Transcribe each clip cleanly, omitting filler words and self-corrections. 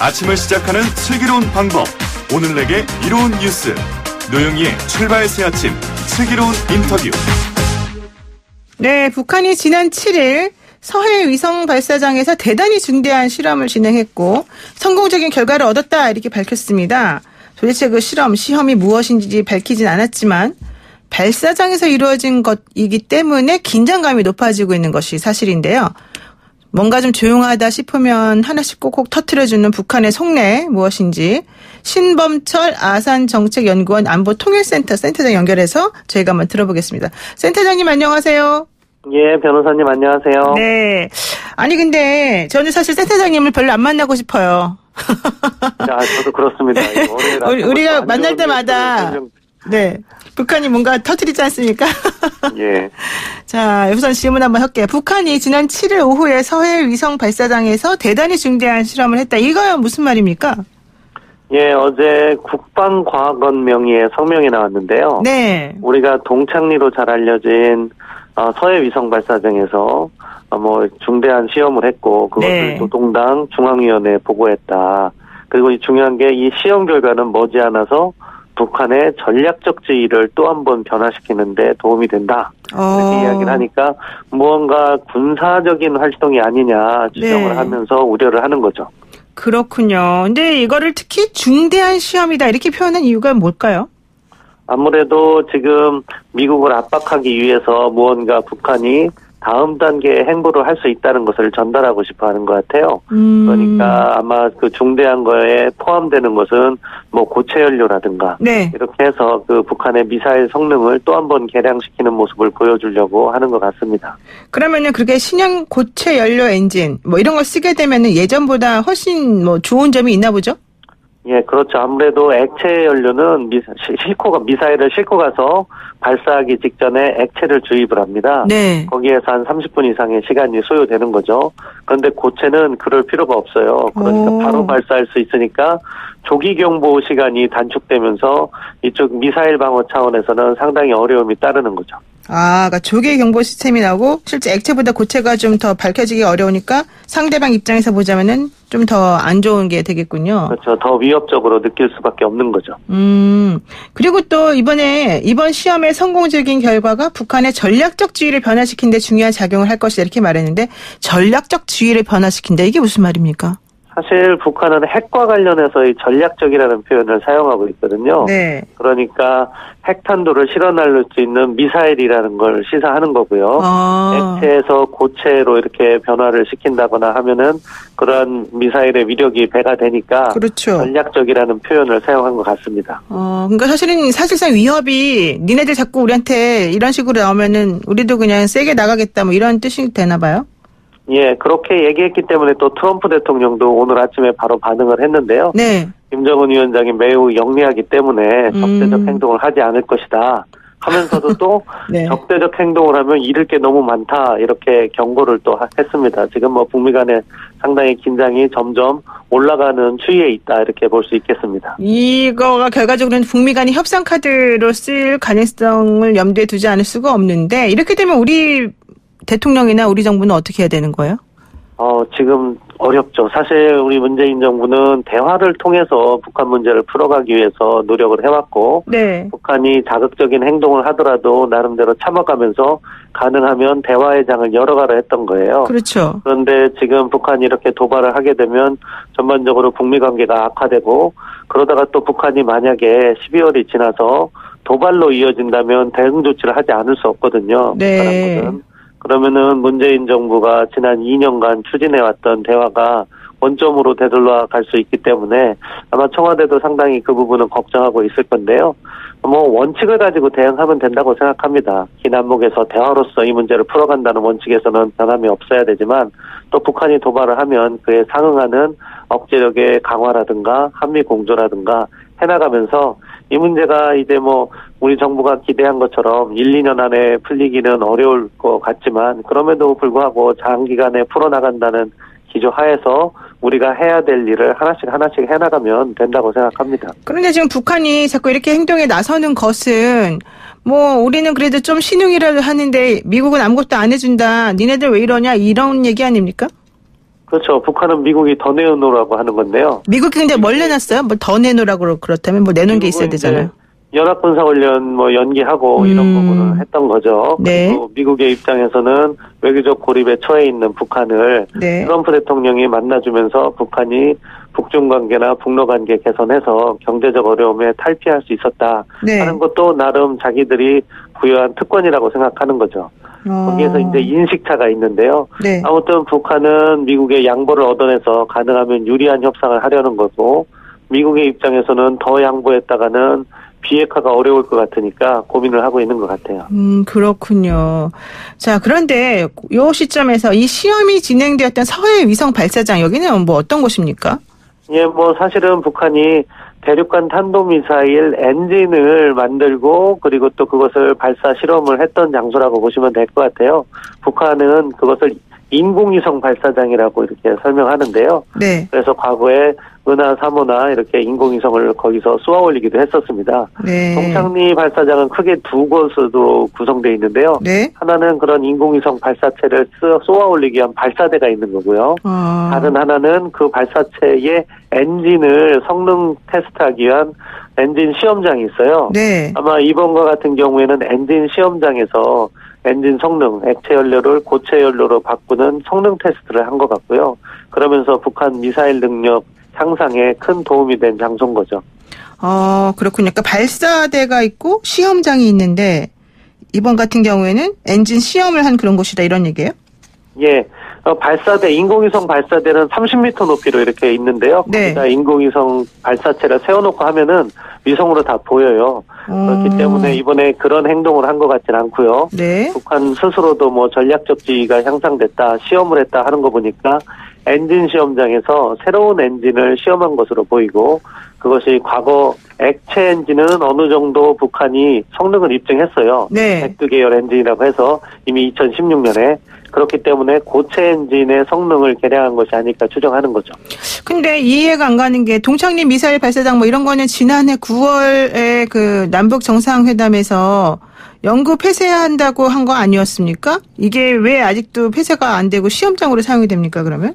아침을 시작하는 슬기로운 방법. 오늘 내게 이로운 뉴스. 노영희의 출발 새 아침 슬기로운 인터뷰. 네, 북한이 지난 7일 서해 위성 발사장에서 대단히 중대한 실험을 진행했고 성공적인 결과를 얻었다 이렇게 밝혔습니다. 도대체 그 시험이 무엇인지 밝히진 않았지만 발사장에서 이루어진 것이기 때문에 긴장감이 높아지고 있는 것이 사실인데요. 뭔가 좀 조용하다 싶으면 하나씩 꼭꼭 터뜨려주는 북한의 속내 무엇인지 신범철 아산정책연구원 안보통일센터 센터장 연결해서 저희가 한번 들어보겠습니다. 센터장님 안녕하세요. 예, 변호사님 안녕하세요. 네. 아니 근데 저는 사실 센터장님을 별로 안 만나고 싶어요. 야, 저도 그렇습니다. 우리가 만날 때마다 네, 북한이 뭔가 터뜨리지 않습니까? 예. 자, 우선 질문 한번 할게요. 북한이 지난 7일 오후에 서해 위성 발사장에서 대단히 중대한 실험을 했다. 이거야 무슨 말입니까? 예, 어제 국방과학원 명의의 성명이 나왔는데요. 네. 우리가 동창리로 잘 알려진 서해 위성 발사장에서 중대한 시험을 했고 그것을 네. 노동당 중앙위원회에 보고했다. 그리고 이 중요한 게 이 시험 결과는 머지않아서 북한의 전략적 지위를 또 한 번 변화시키는 데 도움이 된다. 이렇게 이야기를 하니까 무언가 군사적인 활동이 아니냐 주장을 네. 하면서 우려를 하는 거죠. 그렇군요. 근데 이거를 특히 중대한 시험이다 이렇게 표현한 이유가 뭘까요? 아무래도 지금 미국을 압박하기 위해서 무언가 북한이 다음 단계의 행보를 할 수 있다는 것을 전달하고 싶어 하는 것 같아요. 그러니까 아마 그 중대한 거에 포함되는 것은 고체 연료라든가 네. 이렇게 해서 그 북한의 미사일 성능을 또 한 번 개량시키는 모습을 보여주려고 하는 것 같습니다. 그러면은 그렇게 신형 고체 연료 엔진 이런 걸 쓰게 되면은 예전보다 훨씬 좋은 점이 있나 보죠? 예, 그렇죠. 아무래도 액체 연료는 미사일을 싣고 가서 발사하기 직전에 액체를 주입을 합니다. 네. 거기에서 한 30분 이상의 시간이 소요되는 거죠. 그런데 고체는 그럴 필요가 없어요. 그러니까 바로 발사할 수 있으니까 조기 경보 시간이 단축되면서 이쪽 미사일 방어 차원에서는 상당히 어려움이 따르는 거죠. 그러니까 조기 경보 시스템이 나오고 실제 액체보다 고체가 좀 더 밝혀지기 어려우니까 상대방 입장에서 보자면은 좀 더 안 좋은 게 되겠군요. 그렇죠. 더 위협적으로 느낄 수밖에 없는 거죠. 그리고 또 이번 시험의 성공적인 결과가 북한의 전략적 지위를 변화시킨 데 중요한 작용을 할 것이다 이렇게 말했는데 전략적 지위를 변화시킨다 이게 무슨 말입니까? 사실 북한은 핵과 관련해서 이 전략적이라는 표현을 사용하고 있거든요. 네. 그러니까 핵탄두를 실어 날릴 수 있는 미사일이라는 걸 시사하는 거고요. 액체에서 고체로 이렇게 변화를 시킨다거나 하면은 그런 미사일의 위력이 배가 되니까 그렇죠. 전략적이라는 표현을 사용한 것 같습니다. 그러니까 사실상 위협이 니네들 자꾸 우리한테 이런 식으로 나오면은 우리도 그냥 세게 나가겠다 이런 뜻이 되나 봐요? 예, 그렇게 얘기했기 때문에 또 트럼프 대통령도 오늘 아침에 바로 반응을 했는데요. 네. 김정은 위원장이 매우 영리하기 때문에 적대적 행동을 하지 않을 것이다 하면서도 또 네. 적대적 행동을 하면 잃을 게 너무 많다 이렇게 경고를 또 했습니다. 지금 북미 간의 상당히 긴장이 점점 올라가는 추이에 있다 이렇게 볼 수 있겠습니다. 이거가 결과적으로는 북미 간의 협상 카드로 쓸 가능성을 염두에 두지 않을 수가 없는데 이렇게 되면 우리 대통령이나 우리 정부는 어떻게 해야 되는 거예요? 지금 어렵죠. 사실 우리 문재인 정부는 대화를 통해서 북한 문제를 풀어가기 위해서 노력을 해왔고 네. 북한이 자극적인 행동을 하더라도 나름대로 참아가면서 가능하면 대화의 장을 열어가려 했던 거예요. 그렇죠. 그런데 지금 북한이 이렇게 도발을 하게 되면 전반적으로 북미 관계가 악화되고 그러다가 또 북한이 만약에 12월이 지나서 도발로 이어진다면 대응 조치를 하지 않을 수 없거든요. 네. 그러면은 문재인 정부가 지난 2년간 추진해왔던 대화가 원점으로 되돌아갈 수 있기 때문에 아마 청와대도 상당히 그 부분은 걱정하고 있을 건데요. 원칙을 가지고 대응하면 된다고 생각합니다. 기남목에서 대화로서 이 문제를 풀어간다는 원칙에서는 변함이 없어야 되지만 또 북한이 도발을 하면 그에 상응하는 억제력의 강화라든가 한미 공조라든가 해나가면서 이 문제가 이제 우리 정부가 기대한 것처럼 1, 2년 안에 풀리기는 어려울 것 같지만 그럼에도 불구하고 장기간에 풀어나간다는 기조 하에서 우리가 해야 될 일을 하나씩 해나가면 된다고 생각합니다. 그런데 지금 북한이 자꾸 이렇게 행동에 나서는 것은 우리는 그래도 좀 신용이라도 하는데 미국은 아무것도 안 해준다. 니네들 왜 이러냐 이런 얘기 아닙니까? 그렇죠. 북한은 미국이 더 내놓으라고 하는 건데요. 미국이 근데 뭘 내놨어요? 뭐 더 내놓으라고 그렇다면 뭐 내놓은 게 있어야 되잖아요. 연합군사훈련 뭐 연기하고 이런 부분을 했던 거죠. 네. 그리고 미국의 입장에서는 외교적 고립에 처해 있는 북한을 네. 트럼프 대통령이 만나주면서 북한이 북중 관계나 북러 관계 개선해서 경제적 어려움에 탈피할 수 있었다 네. 하는 것도 나름 자기들이 부여한 특권이라고 생각하는 거죠. 거기에서 이제 인식차가 있는데요. 네. 아무튼 북한은 미국의 양보를 얻어내서 가능하면 유리한 협상을 하려는 거고, 미국의 입장에서는 더 양보했다가는 비핵화가 어려울 것 같으니까 고민을 하고 있는 것 같아요. 그렇군요. 자, 그런데 이 시점에서 이 시험이 진행되었던 서해 위성 발사장, 여기는 뭐 어떤 곳입니까? 예, 뭐 사실은 북한이 대륙간 탄도미사일 엔진을 만들고 그리고 또 그것을 발사 실험을 했던 장소라고 보시면 될 것 같아요. 북한은 그것을 인공위성 발사장이라고 이렇게 설명하는데요. 네. 그래서 과거에 은하 3호나 이렇게 인공위성을 거기서 쏘아 올리기도 했었습니다. 네. 동창리 발사장은 크게 두 곳으로 구성되어 있는데요. 네. 하나는 그런 인공위성 발사체를 쏘아 올리기 위한 발사대가 있는 거고요. 다른 하나는 그 발사체의 엔진을 성능 테스트하기 위한 엔진 시험장이 있어요. 네. 아마 이번과 같은 경우에는 엔진 시험장에서 엔진 성능, 액체 연료를 고체 연료로 바꾸는 성능 테스트를 한 것 같고요. 그러면서 북한 미사일 능력 향상에 큰 도움이 된 장소인 거죠. 그렇군요. 그러니까 발사대가 있고 시험장이 있는데 이번 같은 경우에는 엔진 시험을 한 그런 곳이다 이런 얘기예요? 예. 발사대, 인공위성 발사대는 30m 높이로 이렇게 있는데요. 네. 거기다 인공위성 발사체를 세워놓고 하면은 위성으로 다 보여요. 그렇기 때문에 이번에 그런 행동을 한 것 같지는 않고요. 네. 북한 스스로도 뭐 전략적 지위가 향상됐다, 시험을 했다 하는 거 보니까 엔진 시험장에서 새로운 엔진을 시험한 것으로 보이고, 그것이 과거 액체 엔진은 어느 정도 북한이 성능을 입증했어요. 네. 백두 계열 엔진이라고 해서 이미 2016년에. 그렇기 때문에 고체 엔진의 성능을 개량한 것이 아닐까 추정하는 거죠. 근데 이해가 안 가는 게 동창리 미사일 발사장 뭐 이런 거는 지난해 9월에 그 남북 정상회담에서 영구 폐쇄한다고 한 거 아니었습니까? 이게 왜 아직도 폐쇄가 안 되고 시험장으로 사용이 됩니까, 그러면?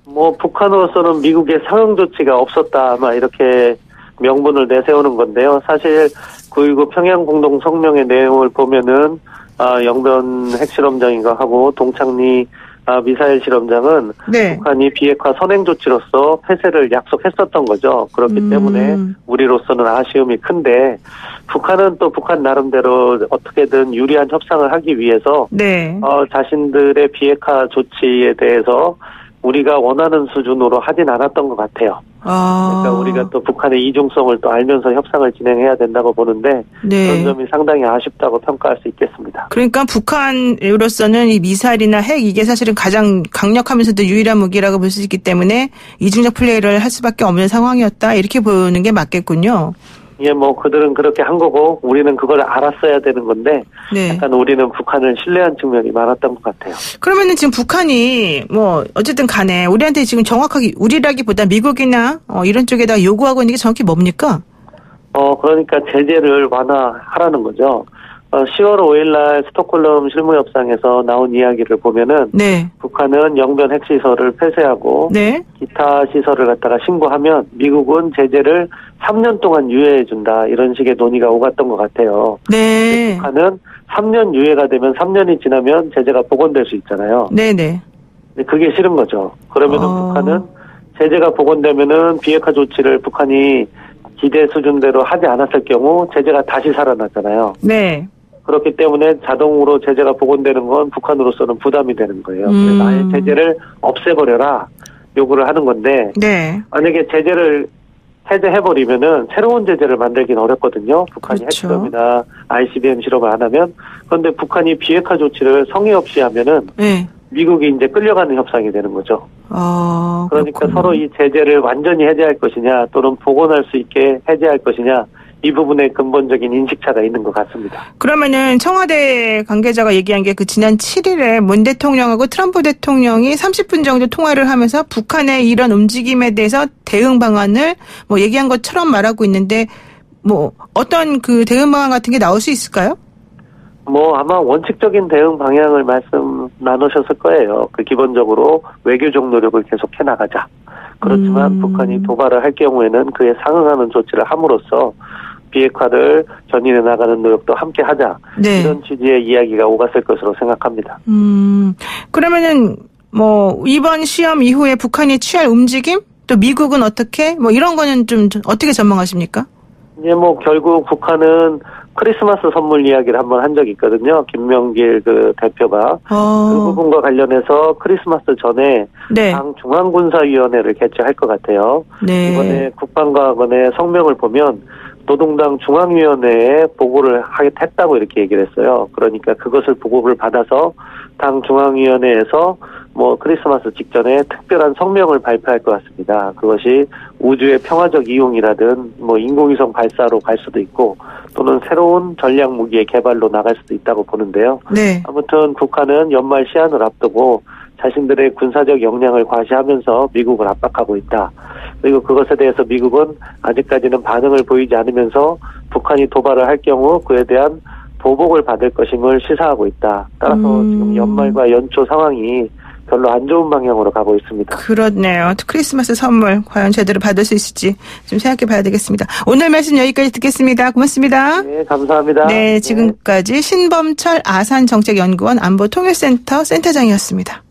뭐 북한으로서는 미국의 상응 조치가 없었다, 아마 이렇게 명분을 내세우는 건데요. 사실 9.19 평양 공동 성명의 내용을 보면은 영변 핵실험장인가 하고 동창리 미사일 실험장은 네. 북한이 비핵화 선행 조치로서 폐쇄를 약속했었던 거죠. 그렇기 때문에 우리로서는 아쉬움이 큰데, 북한은 또 북한 나름대로 어떻게든 유리한 협상을 하기 위해서 네. 자신들의 비핵화 조치에 대해서 우리가 원하는 수준으로 하진 않았던 것 같아요. 그러니까 우리가 또 북한의 이중성을 또 알면서 협상을 진행해야 된다고 보는데, 네. 그런 점이 상당히 아쉽다고 평가할 수 있겠습니다. 그러니까 북한으로서는 이 미사일이나 핵 이게 사실은 가장 강력하면서도 유일한 무기라고 볼 수 있기 때문에 이중적 플레이를 할 수밖에 없는 상황이었다 이렇게 보는 게 맞겠군요. 예, 뭐 그들은 그렇게 한 거고 우리는 그걸 알았어야 되는 건데, 네. 약간 우리는 북한을 신뢰한 측면이 많았던 것 같아요. 그러면은 지금 북한이 뭐 어쨌든 간에 우리한테 지금 정확하게 우리라기보다 미국이나 이런 쪽에다 요구하고 있는 게 정확히 뭡니까? 그러니까 제재를 완화하라는 거죠. 10월 5일 날 스톡홀름 실무협상에서 나온 이야기를 보면은, 네. 북한은 영변 핵시설을 폐쇄하고 네. 기타 시설을 갖다가 신고하면 미국은 제재를 3년 동안 유예해준다, 이런 식의 논의가 오갔던 것 같아요. 네. 북한은 3년 유예가 되면 3년이 지나면 제재가 복원될 수 있잖아요. 네네. 근데 그게 싫은 거죠. 그러면은 북한은 제재가 복원되면은 비핵화 조치를 북한이 기대 수준대로 하지 않았을 경우 제재가 다시 살아났잖아요. 네. 그렇기 때문에 자동으로 제재가 복원되는 건 북한으로서는 부담이 되는 거예요. 그래서 아예 제재를 없애버려라 요구를 하는 건데, 네. 만약에 제재를 해제해버리면은 새로운 제재를 만들긴 어렵거든요. 북한이 그렇죠. 핵실험이나 ICBM 실험을 안 하면. 그런데 북한이 비핵화 조치를 성의 없이 하면은 네. 미국이 이제 끌려가는 협상이 되는 거죠. 그러니까 그렇군요. 서로 이 제재를 완전히 해제할 것이냐 또는 복원할 수 있게 해제할 것이냐, 이 부분에 근본적인 인식차가 있는 것 같습니다. 그러면은 청와대 관계자가 얘기한 게 그 지난 7일에 문 대통령하고 트럼프 대통령이 30분 정도 통화를 하면서 북한의 이런 움직임에 대해서 대응 방안을 뭐 얘기한 것처럼 말하고 있는데, 뭐 어떤 그 대응 방안 같은 게 나올 수 있을까요? 아마 원칙적인 대응 방향을 말씀 나누셨을 거예요. 기본적으로 외교적 노력을 계속해 나가자. 그렇지만 북한이 도발을 할 경우에는 그에 상응하는 조치를 함으로써 비핵화를 전진해 나가는 노력도 함께 하자. 네. 이런 취지의 이야기가 오갔을 것으로 생각합니다. 그러면은 이번 시험 이후에 북한이 취할 움직임? 또 미국은 어떻게? 이런 거는 좀 어떻게 전망하십니까? 이제 결국 북한은 크리스마스 선물 이야기를 한번 한 적이 있거든요. 김명길 대표가. 그 부분과 관련해서 크리스마스 전에 네. 당 중앙군사위원회를 개최할 것 같아요. 네. 이번에 국방과학원의 성명을 보면 노동당 중앙위원회에 보고를 하겠다고 이렇게 얘기를 했어요. 그러니까 그것을 보고를 받아서 당 중앙위원회에서 크리스마스 직전에 특별한 성명을 발표할 것 같습니다. 그것이 우주의 평화적 이용이라든 인공위성 발사로 갈 수도 있고 또는 새로운 전략 무기의 개발로 나갈 수도 있다고 보는데요. 네. 아무튼 북한은 연말 시한을 앞두고 자신들의 군사적 역량을 과시하면서 미국을 압박하고 있다. 그리고 그것에 대해서 미국은 아직까지는 반응을 보이지 않으면서 북한이 도발을 할 경우 그에 대한 보복을 받을 것임을 시사하고 있다. 따라서 지금 연말과 연초 상황이 별로 안 좋은 방향으로 가고 있습니다. 그렇네요. 크리스마스 선물 과연 제대로 받을 수 있을지 좀 생각해 봐야 되겠습니다. 오늘 말씀 여기까지 듣겠습니다. 고맙습니다. 네, 감사합니다. 네, 지금까지 신범철 아산정책연구원 안보통일센터 센터장이었습니다.